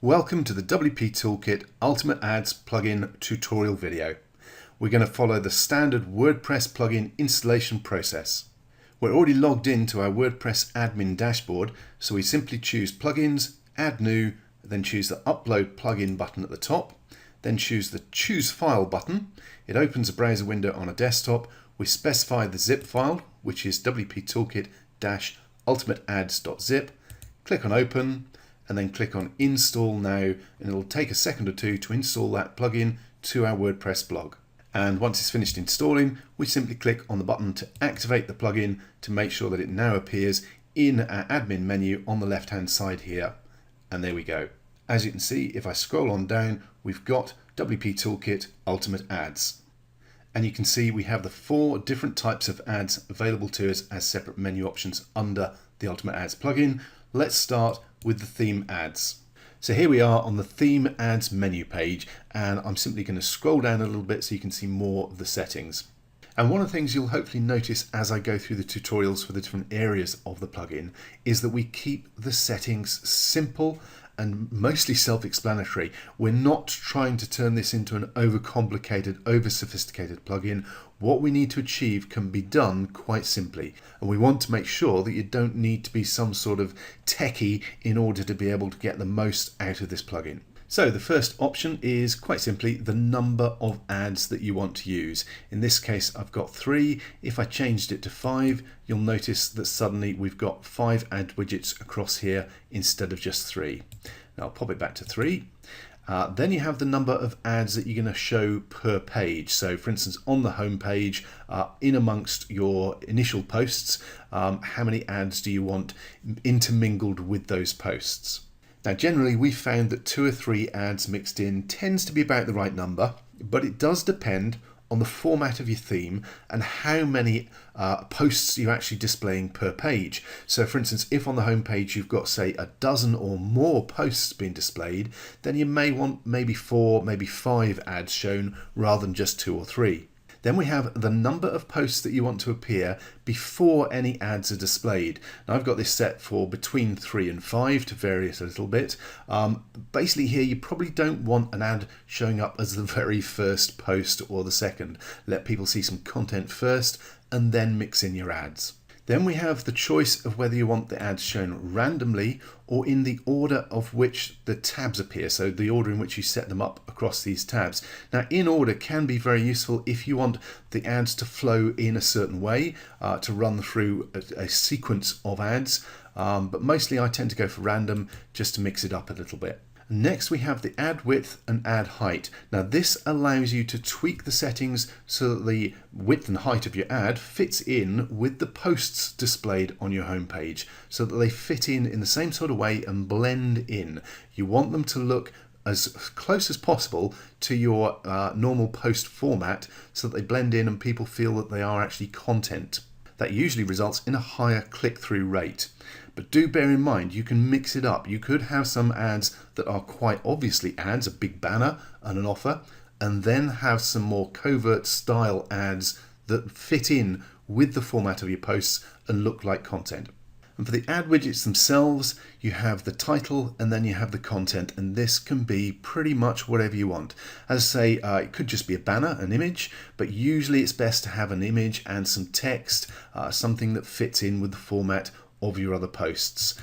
Welcome to the WP Toolkit Ultimate Ads plugin tutorial video. We're going to follow the standard WordPress plugin installation process. We're already logged into our WordPress admin dashboard, so we simply choose Plugins, Add New, then choose the Upload Plugin button at the top, then choose the Choose File button. It opens a browser window on a desktop. We specify the zip file, which is WP Toolkit-ultimateads.zip. Click on Open, and then click on Install Now, and it'll take a second or two to install that plugin to our WordPress blog. And once it's finished installing, we simply click on the button to activate the plugin to make sure that it now appears in our admin menu on the left hand side here. And there we go. As you can see, if I scroll on down, we've got WP Toolkit Ultimate Ads. And you can see we have the 4 different types of ads available to us as separate menu options under the Ultimate Ads plugin. Let's start with the theme ads. So here we are on the theme ads menu page, and I'm simply going to scroll down a little bit so you can see more of the settings. And one of the things you'll hopefully notice as I go through the tutorials for the different areas of the plugin is that we keep the settings simple and mostly self-explanatory. We're not trying to turn this into an overcomplicated, over-sophisticated plugin. What we need to achieve can be done quite simply, and we want to make sure that you don't need to be some sort of techie in order to be able to get the most out of this plugin. So the first option is quite simply the number of ads that you want to use. In this case, I've got 3. If I changed it to 5, you'll notice that suddenly we've got 5 ad widgets across here instead of just 3. Now I'll pop it back to 3. Then you have the number of ads that you're going to show per page. So for instance, on the home page, in amongst your initial posts, how many ads do you want intermingled with those posts? Now generally we've found that 2 or 3 ads mixed in tends to be about the right number, but it does depend on the format of your theme and how many posts you're actually displaying per page. So for instance, if on the home page you've got say a dozen or more posts being displayed, then you may want maybe 4, maybe 5 ads shown rather than just 2 or 3. Then we have the number of posts that you want to appear before any ads are displayed. Now I've got this set for between 3 and 5 to vary it a little bit. Basically here you probably don't want an ad showing up as the very first post or the second. Let people see some content first and then mix in your ads. Then we have the choice of whether you want the ads shown randomly or in the order of which the tabs appear, so the order in which you set them up across these tabs. Now in order can be very useful if you want the ads to flow in a certain way, to run through a sequence of ads, but mostly I tend to go for random just to mix it up a little bit. Next we have the ad width and ad height. Now this allows you to tweak the settings so that the width and height of your ad fits in with the posts displayed on your home page, so that they fit in the same sort of way and blend in. You want them to look as close as possible to your normal post format so that they blend in and people feel that they are actually content. That usually results in a higher click-through rate. But do bear in mind, you can mix it up. You could have some ads that are quite obviously ads, a big banner and an offer, and then have some more covert style ads that fit in with the format of your posts and look like content. And for the ad widgets themselves, you have the title and then you have the content, and this can be pretty much whatever you want. As I say, it could just be a banner, an image, but usually it's best to have an image and some text, something that fits in with the format of your other posts.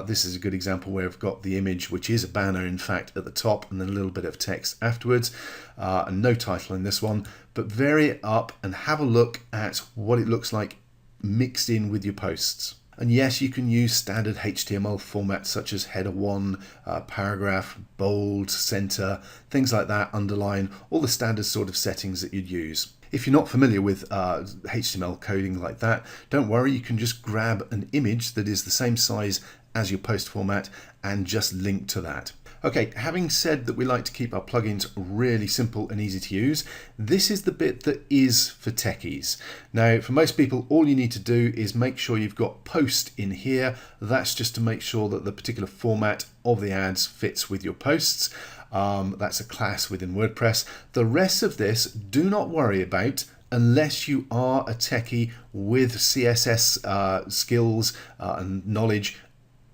This is a good example where I've got the image, which is a banner in fact at the top, and then a little bit of text afterwards, and no title in this one, but vary it up and have a look at what it looks like mixed in with your posts. And yes, you can use standard HTML formats such as header 1, paragraph, bold, center, things like that, underline, all the standard sort of settings that you'd use. If you're not familiar with HTML coding like that, don't worry, you can just grab an image that is the same size as your post format and just link to that. Okay, having said that we like to keep our plugins really simple and easy to use, this is the bit that is for techies. Now, for most people, all you need to do is make sure you've got post in here. That's just to make sure that the particular format of the ads fits with your posts. That's a class within WordPress. The rest of this, do not worry about unless you are a techie with CSS skills and knowledge.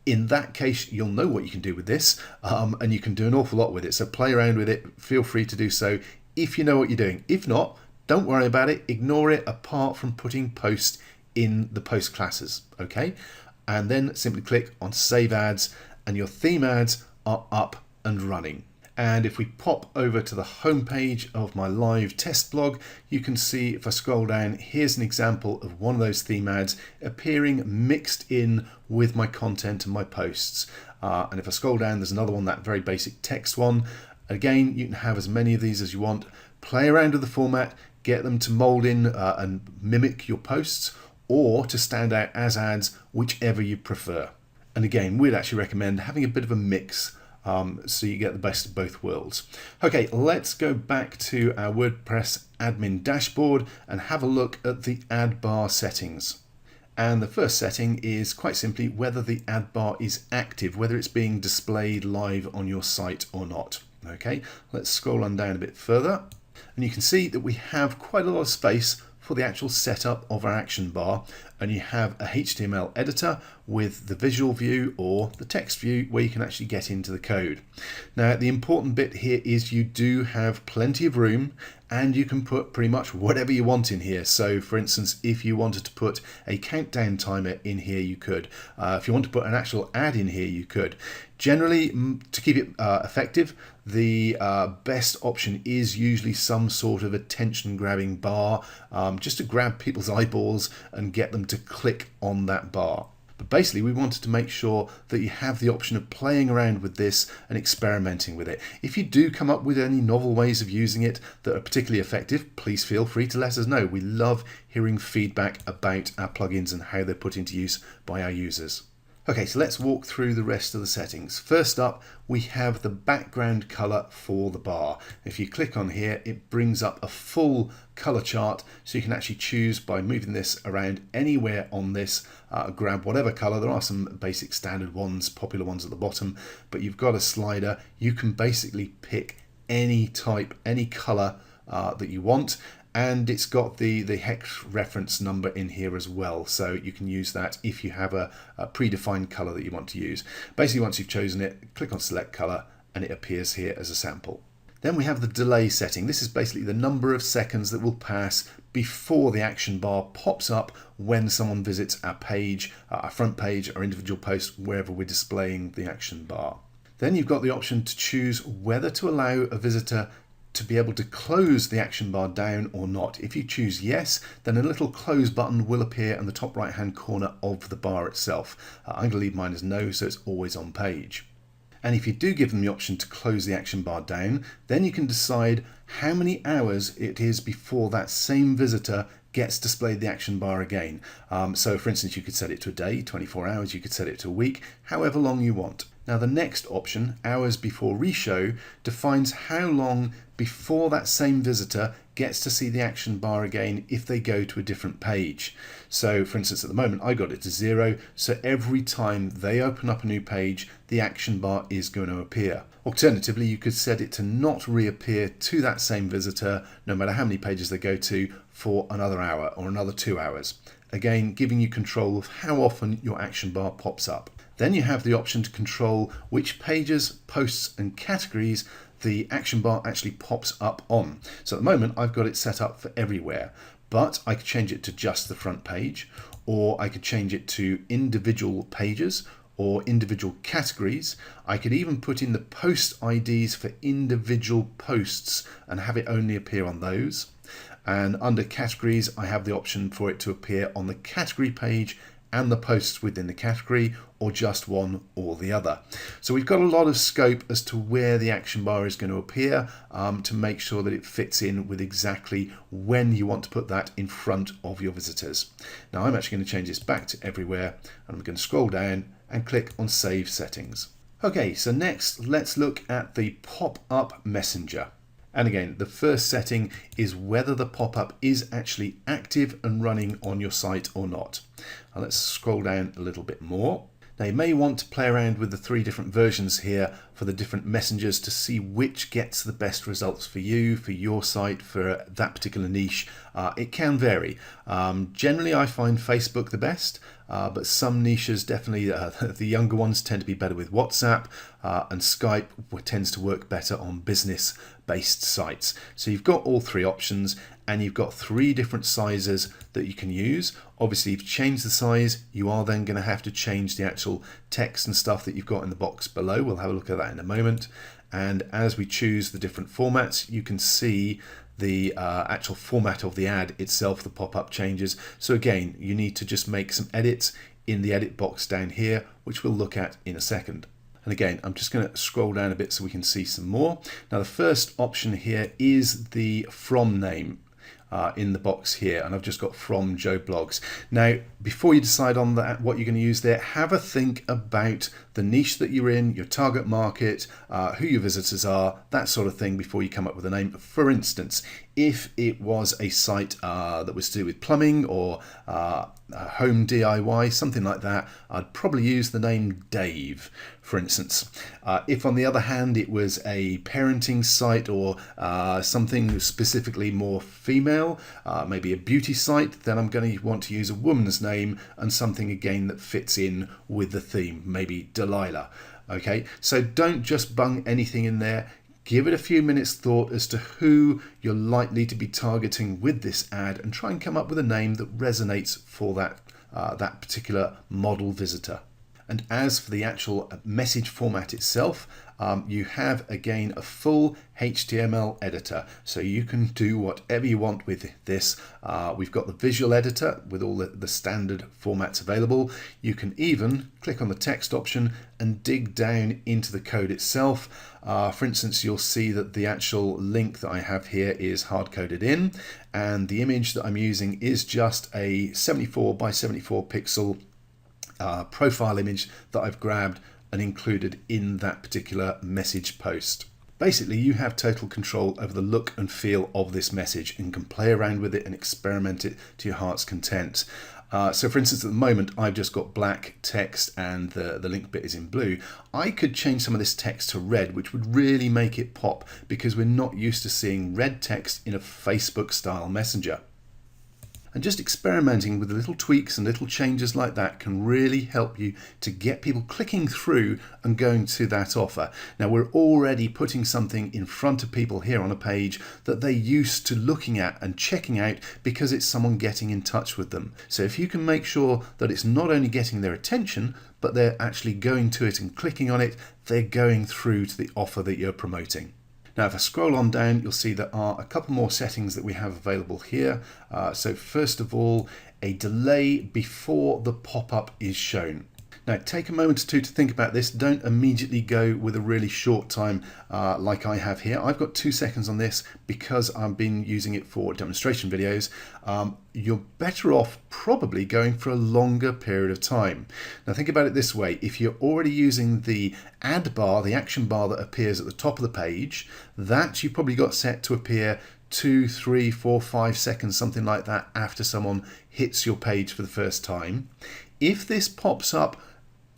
In that case, you'll know what you can do with this, and you can do an awful lot with it. So play around with it. Feel free to do so if you know what you're doing. If not, don't worry about it. Ignore it apart from putting post in the post classes, okay? And then simply click on Save Ads, and your theme ads are up and running. And if we pop over to the home page of my live test blog, you can see if I scroll down, here's an example of one of those theme ads appearing mixed in with my content and my posts. And if I scroll down, there's another one, that very basic text one. Again, you can have as many of these as you want. Play around with the format, get them to mold in and mimic your posts, or to stand out as ads, whichever you prefer. And again, we'd actually recommend having a bit of a mix, so you get the best of both worlds. Okay, let's go back to our WordPress admin dashboard and have a look at the ad bar settings. And the first setting is quite simply whether the ad bar is active, whether it's being displayed live on your site or not. Okay, let's scroll on down a bit further, and you can see that we have quite a lot of space for the actual setup of our action bar, and you have a HTML editor with the visual view or the text view where you can actually get into the code. Now, the important bit here is you do have plenty of room, and you can put pretty much whatever you want in here. So for instance, if you wanted to put a countdown timer in here, you could. If you want to put an actual ad in here, you could. Generally, to keep it effective, the best option is usually some sort of attention grabbing bar, just to grab people's eyeballs and get them to click on that bar. But basically, we wanted to make sure that you have the option of playing around with this and experimenting with it. If you do come up with any novel ways of using it that are particularly effective, please feel free to let us know. We love hearing feedback about our plugins and how they're put into use by our users. Okay, so let's walk through the rest of the settings. First up, we have the background color for the bar. If you click on here, it brings up a full color chart, so you can actually choose by moving this around anywhere on this, grab whatever color. There are some basic standard ones, popular ones at the bottom, but you've got a slider. You can basically pick any type, any color that you want. And it's got the hex reference number in here as well, so you can use that if you have a predefined color that you want to use. Basically, once you've chosen it, click on select color and it appears here as a sample. Then we have the delay setting. This is basically the number of seconds that will pass before the action bar pops up when someone visits our page, our front page, our individual post, wherever we're displaying the action bar. Then you've got the option to choose whether to allow a visitor to be able to close the action bar down or not. If you choose yes, then a little close button will appear in the top right hand corner of the bar itself. I'm going to leave mine as no, so it's always on page. And if you do give them the option to close the action bar down, then you can decide how many hours it is before that same visitor gets displayed the action bar again. So for instance, you could set it to a day, 24 hours, you could set it to a week, however long you want. Now the next option, hours before reshow, defines how long before that same visitor gets to see the action bar again if they go to a different page. So for instance, at the moment I got it to 0, so every time they open up a new page, the action bar is going to appear. Alternatively, you could set it to not reappear to that same visitor no matter how many pages they go to for another hour or another 2 hours. Again, giving you control of how often your action bar pops up. Then you have the option to control which pages, posts and categories the action bar actually pops up on. So at the moment I've got it set up for everywhere, but I could change it to just the front page, or I could change it to individual pages or individual categories. I could even put in the post IDs for individual posts and have it only appear on those. And under categories, I have the option for it to appear on the category page and the posts within the category, or just one or the other. So we've got a lot of scope as to where the action bar is going to appear, to make sure that it fits in with exactly when you want to put that in front of your visitors. Now I'm actually going to change this back to everywhere, and I'm going to scroll down and click on Save Settings. Okay, so next let's look at the pop-up messenger. And again, the first setting is whether the pop-up is actually active and running on your site or not. Now let's scroll down a little bit more. Now you may want to play around with the 3 different versions here for the different messengers to see which gets the best results for you, for your site, for that particular niche. It can vary. Generally I find Facebook the best, but some niches definitely, the younger ones tend to be better with WhatsApp, and Skype tends to work better on business-based sites. So you've got all three options, and you've got three different sizes that you can use. Obviously, if you change the size, you are then going to have to change the actual text and stuff that you've got in the box below. We'll have a look at that in a moment. And as we choose the different formats, you can see the actual format of the ad itself, the pop-up changes. So again, you need to just make some edits in the edit box down here, which we'll look at in a second. And again, I'm just going to scroll down a bit so we can see some more. Now, the first option here is the from name. In the box here, and I've just got from Joe Blogs. Now, before you decide on that, what you're going to use there, have a think about the niche that you're in, your target market, who your visitors are, that sort of thing before you come up with a name. For instance, if it was a site that was to do with plumbing or home DIY, something like that, I'd probably use the name Dave, for instance. If on the other hand it was a parenting site or something specifically more female, maybe a beauty site, then I'm going to want to use a woman's name and something again that fits in with the theme, maybe Delilah. Okay, so don't just bung anything in there. Give it a few minutes thought as to who you're likely to be targeting with this ad, and try and come up with a name that resonates for that particular model visitor. And as for the actual message format itself, you have again a full HTML editor, so you can do whatever you want with this. We've got the visual editor with all the standard formats available. You can even click on the text option and dig down into the code itself. For instance, you'll see that the actual link that I have here is hard-coded in, and the image that I'm using is just a 74 by 74 pixel profile image that I've grabbed and included in that particular message post. Basically, you have total control over the look and feel of this message and can play around with it and experiment it to your heart's content. So for instance, at the moment, I've just got black text and the link bit is in blue. I could change some of this text to red, which would really make it pop, because we're not used to seeing red text in a Facebook style messenger. And just experimenting with little tweaks and little changes like that can really help you to get people clicking through and going to that offer. Now, we're already putting something in front of people here on a page that they're used to looking at and checking out because it's someone getting in touch with them. So if you can make sure that it's not only getting their attention, but they're actually going to it and clicking on it, they're going through to the offer that you're promoting. Now, if I scroll on down, you'll see there are a couple more settings that we have available here. So first of all, a delay before the pop-up is shown. Now, take a moment or two to think about this. Don't immediately go with a really short time like I have here. I've got 2 seconds on this because I've been using it for demonstration videos. You're better off probably going for a longer period of time. Now, think about it this way. If you're already using the ad bar, the action bar that appears at the top of the page, that you've probably got set to appear 2, 3, 4, 5 seconds, something like that, after someone hits your page for the first time. If this pops up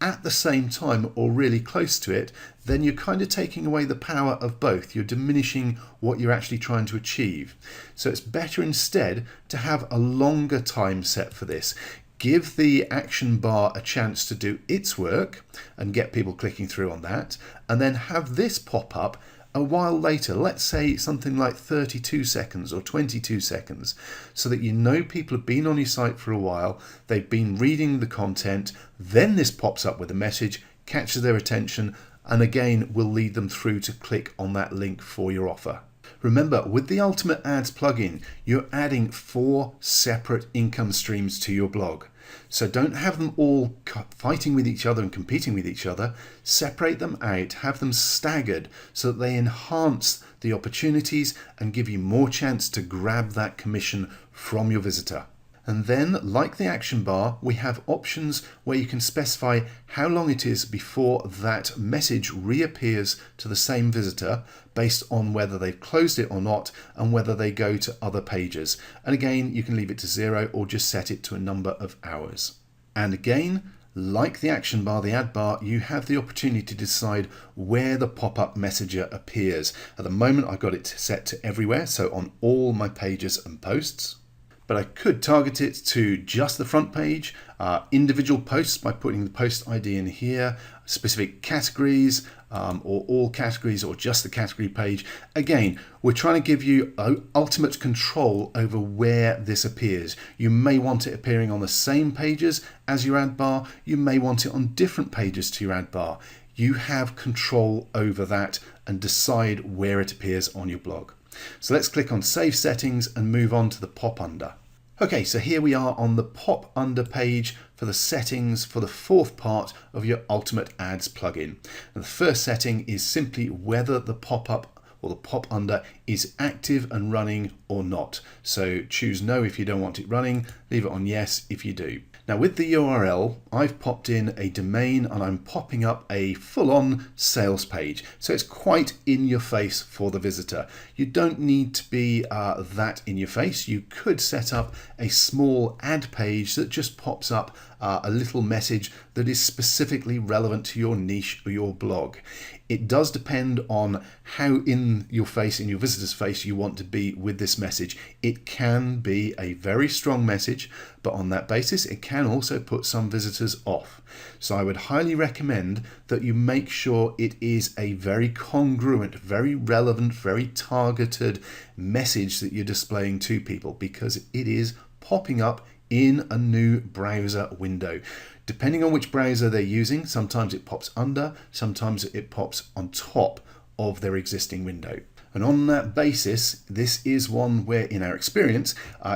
at the same time or really close to it, then you're kind of taking away the power of both. You're diminishing what you're actually trying to achieve. So it's better instead to have a longer time set for this. Give the action bar a chance to do its work and get people clicking through on that, and then have this pop up a while later, let's say something like 32 seconds or 22 seconds, so that you know people have been on your site for a while, they've been reading the content, then this pops up with a message, catches their attention, and again will lead them through to click on that link for your offer. Remember, with the Ultimate Ads plugin, you're adding 4 separate income streams to your blog. So don't have them all fighting with each other and competing with each other. Separate them out, have them staggered so that they enhance the opportunities and give you more chance to grab that commission from your visitor. And then, like the action bar, we have options where you can specify how long it is before that message reappears to the same visitor based on whether they've closed it or not and whether they go to other pages. And again, you can leave it to 0 or just set it to a number of hours. And again, like the action bar, the ad bar, you have the opportunity to decide where the pop-up messenger appears. At the moment, I've got it set to everywhere, so on all my pages and posts. but I could target it to just the front page, individual posts by putting the post ID in here, specific categories, or all categories, or just the category page. Again, we're trying to give you ultimate control over where this appears. You may want it appearing on the same pages as your ad bar. You may want it on different pages to your ad bar. You have control over that and decide where it appears on your blog. So let's click on Save Settings and move on to the pop under. Okay, so here we are on the pop under page for the settings for the fourth part of your Ultimate Ads plugin. And the first setting is simply whether the pop-up or the pop under is active and running or not. So choose no if you don't want it running, leave it on yes if you do. Now with the URL, I've popped in a domain and I'm popping up a full-on sales page. So it's quite in your face for the visitor. You don't need to be that in your face. You could set up a small ad page that just pops up a little message that is specifically relevant to your niche or your blog. It does depend on how in your face, in your visitor's face, you want to be with this message. It can be a very strong message, but on that basis, it can also put some visitors off. So I would highly recommend that you make sure it is a very congruent, very relevant, very targeted message that you're displaying to people, because it is popping up in a new browser window. Depending on which browser they're using, sometimes it pops under, sometimes it pops on top of their existing window. And on that basis, this is one where, in our experience,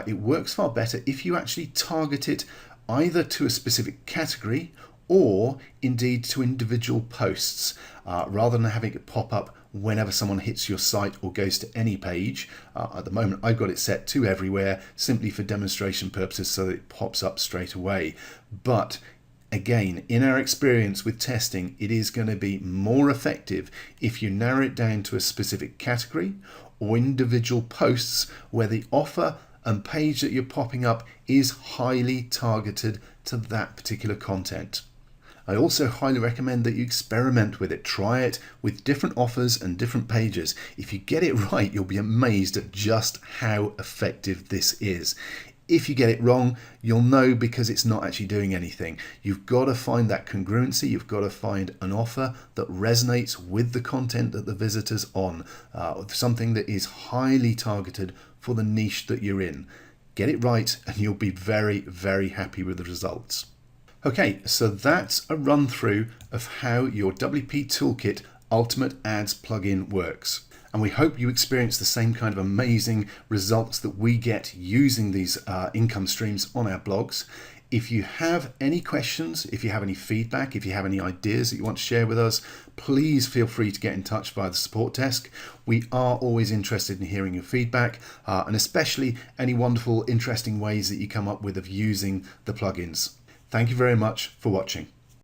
it works far better if you actually target it either to a specific category or indeed to individual posts, rather than having it pop up whenever someone hits your site or goes to any page. At the moment, I've got it set to everywhere simply for demonstration purposes so that it pops up straight away. But again, in our experience with testing, it is going to be more effective if you narrow it down to a specific category or individual posts where the offer and page that you're popping up is highly targeted to that particular content. I also highly recommend that you experiment with it. Try it with different offers and different pages. If you get it right, you'll be amazed at just how effective this is. If you get it wrong, you'll know because it's not actually doing anything. You've got to find that congruency. You've got to find an offer that resonates with the content that the visitor's on, something that is highly targeted for the niche that you're in. Get it right and you'll be very, very happy with the results. Okay, so that's a run through of how your WP Toolkit Ultimate Ads plugin works. And we hope you experience the same kind of amazing results that we get using these income streams on our blogs. If you have any questions, if you have any feedback, if you have any ideas that you want to share with us, please feel free to get in touch via the support desk. We are always interested in hearing your feedback, and especially any wonderful, interesting ways that you come up with of using the plugins. Thank you very much for watching.